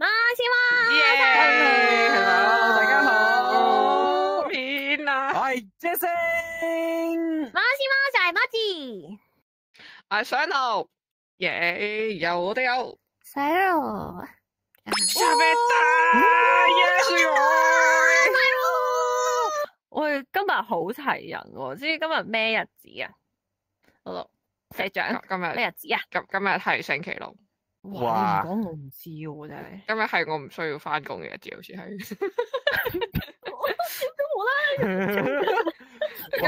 馬斯馬，耶 ！Hello， 大家好。面啊！我係 Jason。馬斯馬就係馬字，我係上路，耶！有我哋有細路，下面打耶！我哋今日好齊人喎，知今日咩日子啊？好咯，社長，今日咩日子啊？今日係星期六，哇！你唔講我唔知喎，真係。今日係我唔需要翻工嘅日子，好似係。都冇啦。今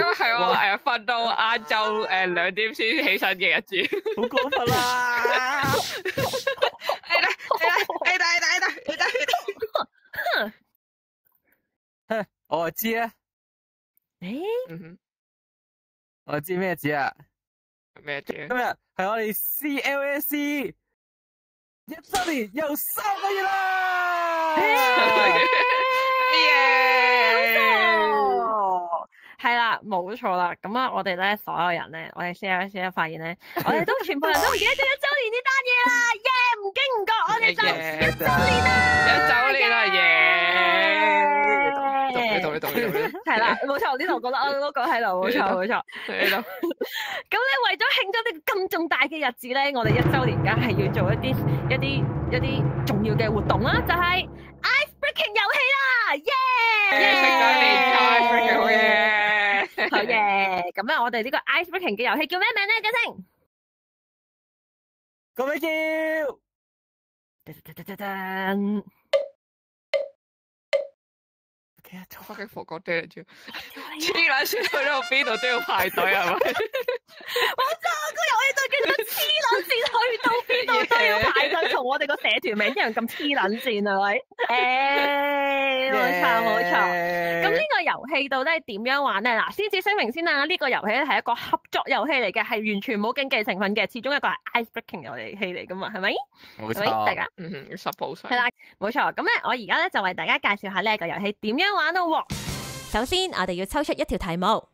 日係我瞓到晏晝2點先起身嘅日子。好過分啦！我就知啊，誒，我就知咩日子啊？咩字？今日係我哋 CLSC 1周年又3個月啦！係啦，冇錯啦。咁啊，我哋咧所有人咧，我哋 CLSC 咧發現咧，我哋都全部人都唔記得咗1周年呢單嘢啦！耶，唔經唔覺，我哋就1周年啦！1周年啦！耶！你讀。係啦，冇錯，呢度覺得我都講喺度，冇錯。喺度。咁咧，為咗慶祝呢個咁重大嘅日子咧，我哋1周年梗係要做一啲重要嘅活動啦，就係 Ice Breaking 遊戲啦！耶！聖誕年快，Breaking 好嘢！好嘅，咁咧，我哋呢個 Ice Breaking 嘅遊戲叫咩名咧？嘉星，個名叫fucking forgot that 黐撚線去到邊度都要排隊係咪？冇錯，個遊戲就叫做黐撚線，去到邊度都要排隊，同我哋個社團名一樣咁黐撚線係咪？冇錯。咁呢個遊戲到底點樣玩咧？嗱，先至聲明先啦，呢個遊戲咧係一個合作遊戲嚟嘅，係完全冇競技成分嘅，始終一個係 Ice Breaking 遊戲嚟噶嘛，係咪？冇錯，大家suppose 係啦，冇錯。咁咧，我而家咧就為大家介紹下呢個遊戲點樣玩咯。首先，我哋要抽出一條題目，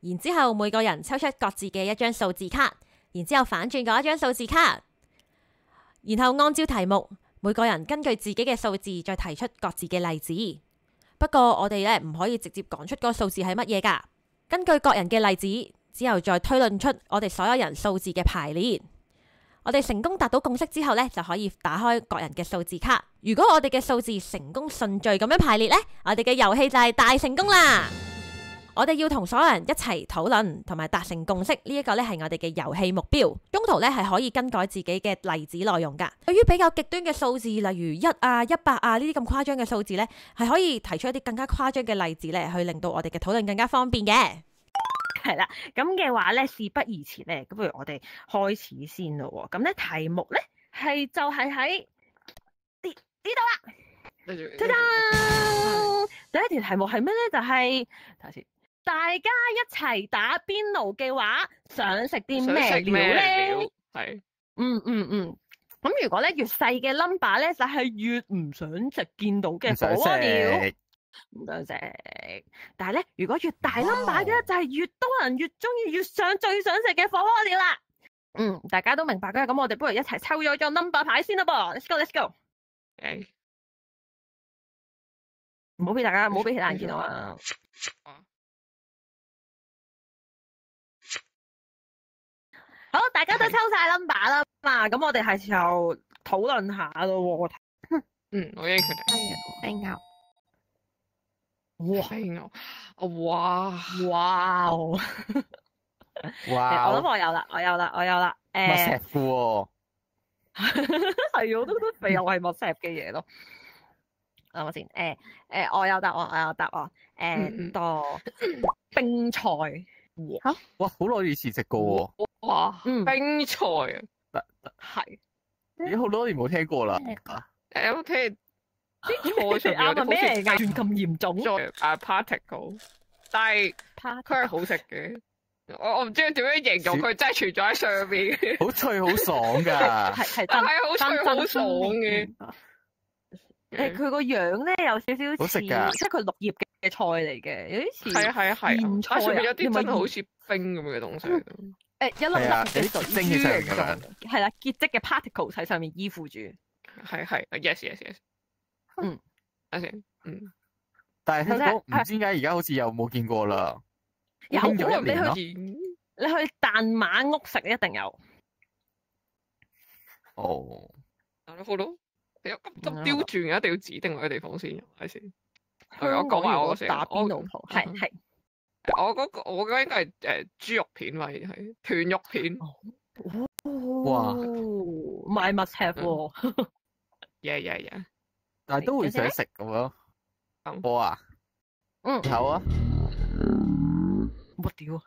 然之後每個人抽出各自嘅一張數字卡，然之後反轉嗰一張數字卡，然後按照題目，每個人根據自己嘅數字再提出各自嘅例子。不過我哋咧唔可以直接講出個數字係乜嘢㗎，根據各人嘅例子之後再推論出我哋所有人數字嘅排列。我哋成功達到共識之後咧，就可以打開各人嘅數字卡。如果我哋嘅數字成功順序咁樣排列咧，我哋嘅遊戲就係大成功啦！我哋要同所有人一齊討論同埋達成共識，呢一個咧係我哋嘅遊戲目標。中途咧係可以更改自己嘅例子內容噶。對於比較極端嘅數字，例如1啊、100啊呢啲咁誇張嘅數字咧，係可以提出一啲更加誇張嘅例子咧，去令到我哋嘅討論更加方便嘅。係啦，咁嘅話咧，事不宜遲咧，咁不如我哋開始先咯。咁咧題目咧就係喺呢度啦。ta da！第一條題目係咩咧？就係睇下先，大家一齊打邊爐嘅話，想食啲咩料咧？係，咁如果咧越細嘅 number 咧，就係越唔想食見到嘅火鍋料。唔想食，但係咧，如果越大 number 嘅咧，就係越多人越中意、最想食嘅火鍋料啦。大家都明白嘅，咁我哋不如一齊抽咗張 number 牌先啦噃。Let's go。唔好俾大家，唔好俾其他人見到啊。好，大家都抽晒 number 啦嘛，咁我哋係時候討論下咯。我已經決定。牛。哇！哇！我諗我有啦。乜石褲？係，我都覺得肥又係乜石嘅嘢咯。諗下先。我有答案。多冰菜。哇！好耐以前食過喎。哇！冰菜啊，係。已經好多年冇聽過啦。有冇聽？啲菜上面有啲咩嚟㗎？咁嚴重？particle， 但係佢係好食嘅。我唔知點樣形容佢，真係存在喺上面。好脆好爽㗎。係好脆好爽嘅。佢個樣咧有少少似，好食㗎，即係佢綠葉嘅菜嚟嘅，有啲似莧菜。上面有啲真係好似冰咁嘅東西。一粒粒嘅水珠嚟㗎，係啦，結晶嘅 particle 喺上面依附住。係 yes。等先，但係香港唔知點解而家好似又冇見過啦。有興咗一年咯。你去彈馬屋食一定有。哦。好咯，你咁刁鑽嘅，一定要指定我嘅地方先，係先。我講埋我先。打邊爐鋪係。我嗰個應該係豬肉片位，係斷肉片。哇！My must have 喎。Yeah。但係都會想食咁樣。我啊。好啊。我屌。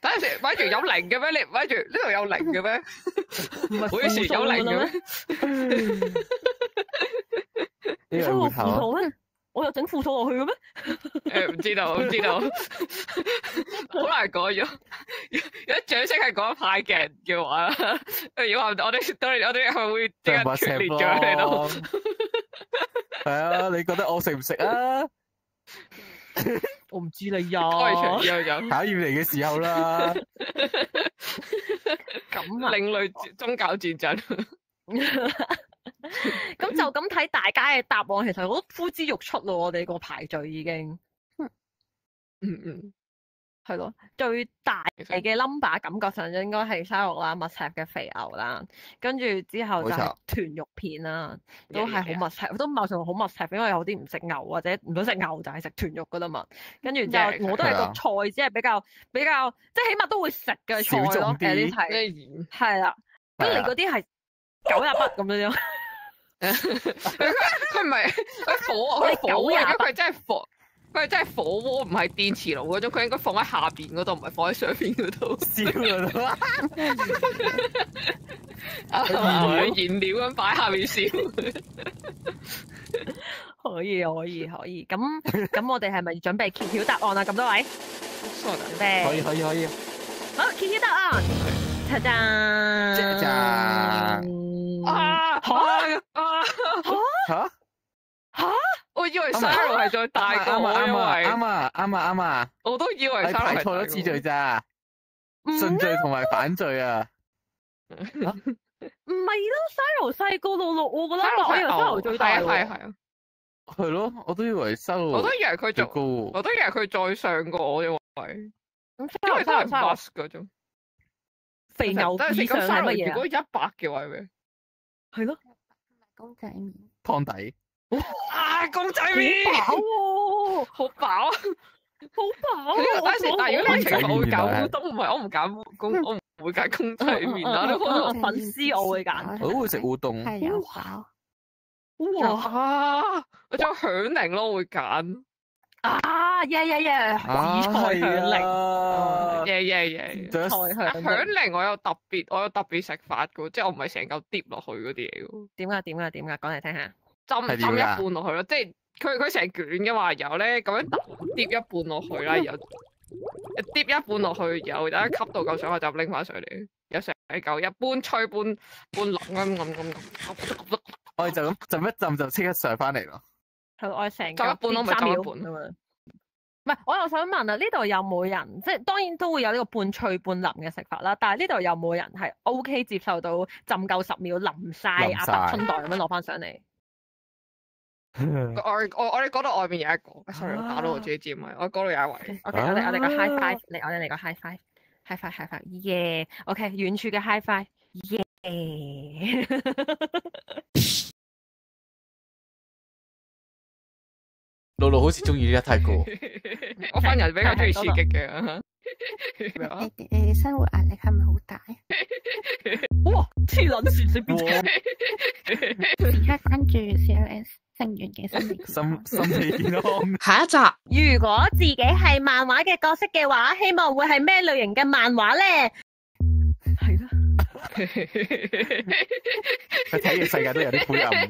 等陣先，咪住有零嘅咩？你咪住呢度有零嘅咩？每時有零嘅咩？呢個芋頭咩？我有整副數落去嘅咩？唔知道，好難講咗。如果掌聲係嗰一派嘅人嘅話，如果我哋係咪會即刻決裂咗喺度？係啊，你覺得我食唔食啊？我唔知你呀。考驗嚟嘅時候啦。咁啊，另類宗教戰爭。咁就咁睇大家嘅答案，其實我都呼之欲出咯。我哋個排序已經，係咯，最大嘅 number 感覺上應該係沙律啦，must have嘅肥牛啦，跟住之後就係豚肉片啦，都係好 must have，都某程度好 must have，因為有啲唔食牛或者唔想食牛就係食豚肉噶啦嘛。跟住之後我都係個菜，只係比較，即係起碼都會食嘅菜咯。有啲係啦，跟住你嗰啲係90筆咁樣。佢唔係佢火啊！佢真係火，佢係真係火鍋，唔係電磁爐嗰種。佢應該放喺下邊嗰度，唔係放喺上邊嗰度燒嗰度。燃料咁擺下邊燒。可以。咁我哋係咪準備揭曉答案啊？咁多位，準備。可以。好，揭曉答案。ta da！我以為沙羅係再大個，我以為啱啊！我都以為沙羅係錯咗次序咋，順序同埋反序啊！唔係咯，沙羅細個到我覺得我以為沙羅最大喎。係啊。係咯，我都以為沙羅，我都以為佢最高，我都以為佢再上過我，因為因為都係 bus 嗰種。肥牛以上係乜嘢？如果100嘅話咩？係咯，公仔麵湯底。公仔麵好飽喎，好飽。但係如果你情況，我會揀烏冬，唔係我唔揀公，我唔會揀公仔麵啦。你可能粉絲我會揀，我都會食烏冬。係有飽。哇！我仲有響鈴咯，我會揀。紫菜響鈴，響鈴我有特別食法嘅，即係我唔係成嚿碟落去嗰啲嘢嘅。點㗎？講嚟聽下。浸一半落去咯，即係佢成卷嘅話，然後咧咁樣跌一半落去啦，然後跌一半落去，然後等一吸到夠上，我就拎翻上嚟，有成嚿一半吹半腍咁。我哋就咁浸一浸就即刻上翻嚟咯。係我哋成浸一半咯，咪浸一半咁樣。唔係，我又想問啊，呢度有冇人即係當然都會有呢個半脆半腍嘅食法啦，但係呢度有冇人係 OK 接受到浸夠10秒淋晒阿伯春袋咁樣攞翻上嚟？我哋嗰度外面有一個 ，sorry， 我打到我自己尖咪，我嗰度有一位。OK，我哋個 high five，我哋嚟個 high five，high five，yeah，OK， 遠處嘅 high five，yeah。露露好似中意呢一太高，我份人比較中意刺激嘅。你生活壓力係咪好大？哇！黐撚線食邊？而家關注 CLS 成員嘅心理健康。下一集，如果自己係漫畫嘅角色嘅話，希望會係咩類型嘅漫畫咧？係啦。佢睇嘅世界都有啲灰暗。